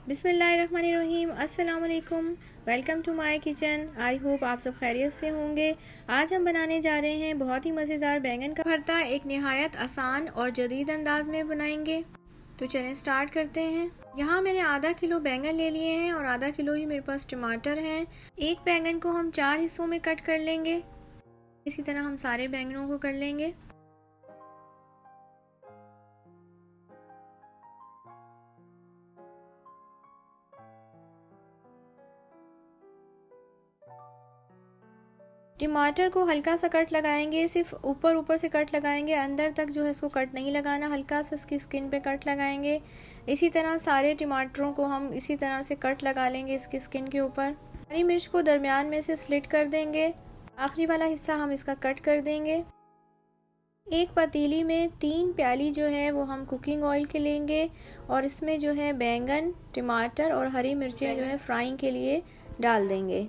बिस्मिल्लाहिर्रहमानिर्रहीम। अस्सलाम वालेकुम। Welcome to my kitchen. I hope आप सब खैरियत से होंगे। आज हम बनाने जा रहे हैं बहुत ही मज़ेदार बैंगन का भरता। एक निहायत आसान और जदीद अंदाज में बनाएंगे। तो चलें स्टार्ट करते हैं। यहाँ मैंने आधा किलो बैंगन ले लिए हैं और आधा किलो ही मेरे पास टमाटर हैं। एक बैंगन को हम 4 हिस्सों में कट कर लेंगे। इसी तरह हम सारे बैंगनों को कर लेंगे। टमाटर को हल्का सा कट लगाएंगे, सिर्फ ऊपर ऊपर से कट लगाएंगे, अंदर तक जो है इसको कट नहीं लगाना, हल्का सा इसकी स्किन पे कट लगाएंगे। इसी तरह सारे टमाटरों को हम इसी तरह से कट लगा लेंगे इसकी स्किन के ऊपर। हरी मिर्च को दरमियान में से स्लिट कर देंगे। आखिरी वाला हिस्सा हम इसका कट कर देंगे। एक पतीली में 3 प्याली जो है वो हम कुकिंग ऑयल के लेंगे और इसमें जो है बैंगन, टमाटर और हरी मिर्चें जो है फ्राइंग के लिए डाल देंगे।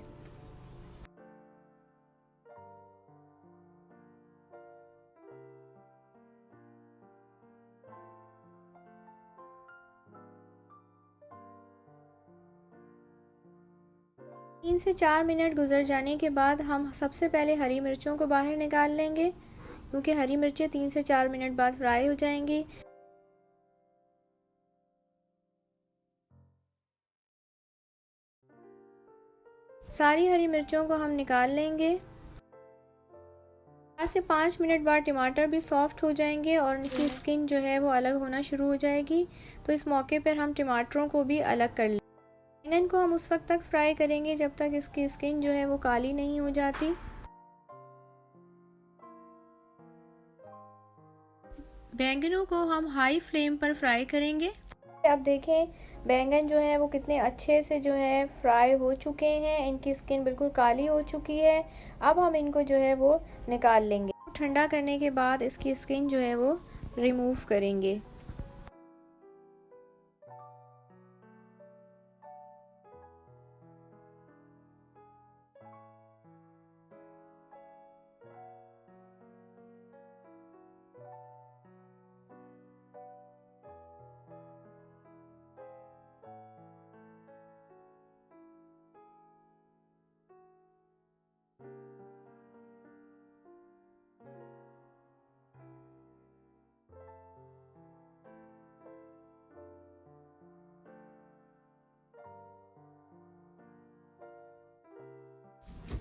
तीन से 4 मिनट गुजर जाने के बाद हम सबसे पहले हरी मिर्चों को बाहर निकाल लेंगे, क्योंकि हरी मिर्चें 3 से 4 मिनट बाद फ्राई हो जाएंगी। सारी हरी मिर्चों को हम निकाल लेंगे। 4 से 5 मिनट बाद टमाटर भी सॉफ्ट हो जाएंगे और उनकी स्किन जो है वो अलग होना शुरू हो जाएगी। तो इस मौके पर हम टमाटरों को भी अलग कर लेंगे। बैंगन को हम उस वक्त तक फ्राई करेंगे जब तक इसकी स्किन जो है वो काली नहीं हो जाती। बैंगनों को हम हाई फ्लेम पर फ्राई करेंगे। अब देखें बैंगन जो है वो कितने अच्छे से जो है फ्राई हो चुके हैं, इनकी स्किन बिल्कुल काली हो चुकी है। अब हम इनको जो है वो निकाल लेंगे। ठंडा करने के बाद इसकी स्किन जो है वो रिमूव करेंगे।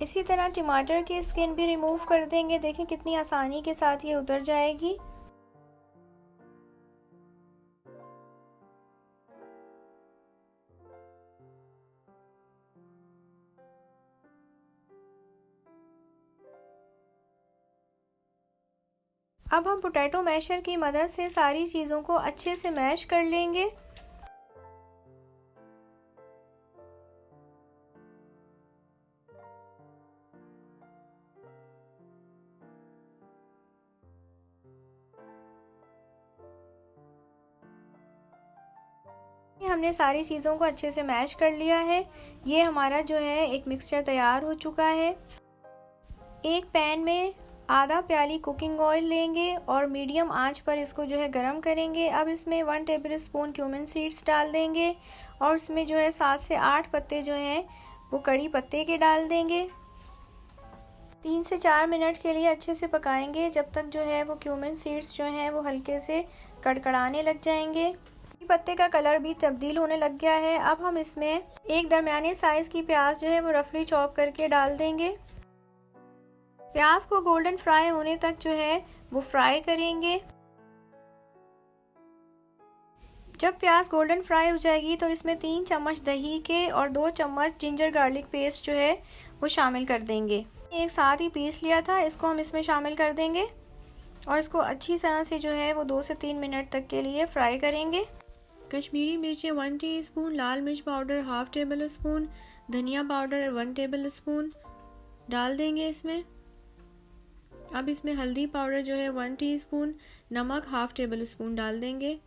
इसी तरह टमाटर की स्किन भी रिमूव कर देंगे। देखें कितनी आसानी के साथ ये उतर जाएगी। अब हम पोटैटो मैशर की मदद से सारी चीज़ों को अच्छे से मैश कर लेंगे। हमने सारी चीज़ों को अच्छे से मैश कर लिया है। ये हमारा जो है एक मिक्सचर तैयार हो चुका है। एक पैन में आधा प्याली कुकिंग ऑयल लेंगे और मीडियम आंच पर इसको जो है गरम करेंगे। अब इसमें 1 टेबल स्पून क्यूमिन सीड्स डाल देंगे और उसमें जो है 7 से 8 पत्ते जो हैं वो कड़ी पत्ते के डाल देंगे। 3 से 4 मिनट के लिए अच्छे से पकाएंगे जब तक जो है वो क्यूमिन सीड्स जो हैं वो हल्के से कड़कड़ाने लग जाएंगे। पत्ते का कलर भी तब्दील होने लग गया है। अब हम इसमें एक दरमियाने साइज की प्याज जो है वो रफली चॉप करके डाल देंगे। प्याज को गोल्डन फ्राई होने तक जो है वो फ्राई करेंगे। जब प्याज गोल्डन फ्राई हो जाएगी तो इसमें 3 चम्मच दही के और 2 चम्मच जिंजर गार्लिक पेस्ट जो है वो शामिल कर देंगे। एक साथ ही पीस लिया था, इसको हम इसमें शामिल कर देंगे और इसको अच्छी तरह से जो है वो 2 से 3 मिनट तक के लिए फ्राई करेंगे। कश्मीरी मिर्चें 1 टीस्पून, लाल मिर्च पाउडर 1/2 टेबल स्पून, धनिया पाउडर 1 टेबल स्पून डाल देंगे इसमें। अब इसमें हल्दी पाउडर जो है 1 टीस्पून, नमक 1/2 टेबल स्पून डाल देंगे।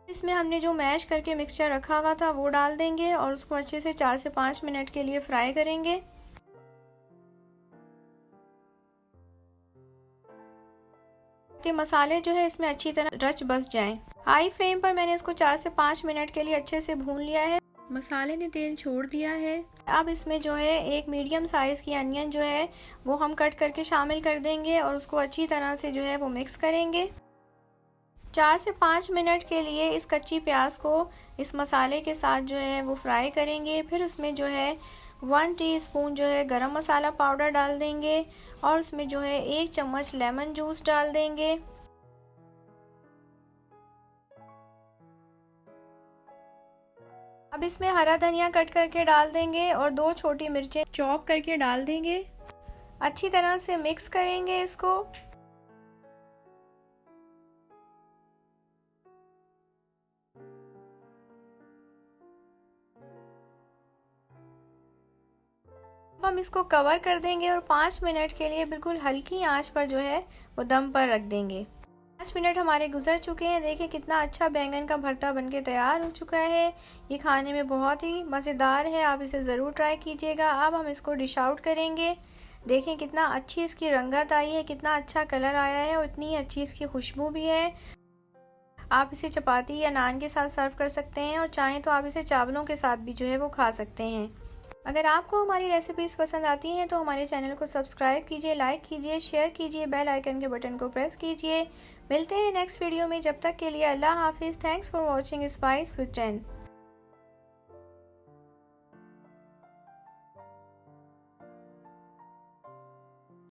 इसमें हमने जो मैश करके मिक्सचर रखा हुआ था वो डाल देंगे और उसको अच्छे से 4 से 5 मिनट के लिए फ्राई करेंगे। कि मसाले जो है इसमें अच्छी तरह रच बस जाएं। हाई फ्लेम पर मैंने इसको 4 से 5 मिनट के लिए अच्छे से भून लिया है। मसाले ने तेल छोड़ दिया है। अब इसमें जो है एक मीडियम साइज़ की अनियन जो है वो हम कट करके शामिल कर देंगे और उसको अच्छी तरह से जो है वो मिक्स करेंगे। 4 से 5 मिनट के लिए इस कच्ची प्याज को इस मसाले के साथ जो है वो फ्राई करेंगे। फिर उसमें जो है 1 टीस्पून जो है गरम मसाला पाउडर डाल देंगे और उसमें जो है 1 चम्मच लेमन जूस डाल देंगे। अब इसमें हरा धनिया कट करके डाल देंगे और 2 छोटी मिर्चें चॉप करके डाल देंगे। अच्छी तरह से मिक्स करेंगे इसको। अब हम इसको कवर कर देंगे और 5 मिनट के लिए बिल्कुल हल्की आंच पर जो है वो दम पर रख देंगे। 5 मिनट हमारे गुजर चुके हैं। देखिए कितना अच्छा बैंगन का भरता बनके तैयार हो चुका है। ये खाने में बहुत ही मज़ेदार है, आप इसे ज़रूर ट्राई कीजिएगा। अब हम इसको डिश आउट करेंगे। देखें कितना अच्छी इसकी रंगत आई है, कितना अच्छा कलर आया है और इतनी अच्छी इसकी खुशबू भी है। आप इसे चपाती या नान के साथ सर्व कर सकते हैं और चाहें तो आप इसे चावलों के साथ भी जो है वो खा सकते हैं। अगर आपको हमारी रेसिपीज़ पसंद आती हैं तो हमारे चैनल को सब्सक्राइब कीजिए, लाइक कीजिए, शेयर कीजिए, बेल आइकन के बटन को प्रेस कीजिए। मिलते हैं नेक्स्ट वीडियो में, जब तक के लिए अल्लाह हाफिज़। Thanks for watching spice with 10।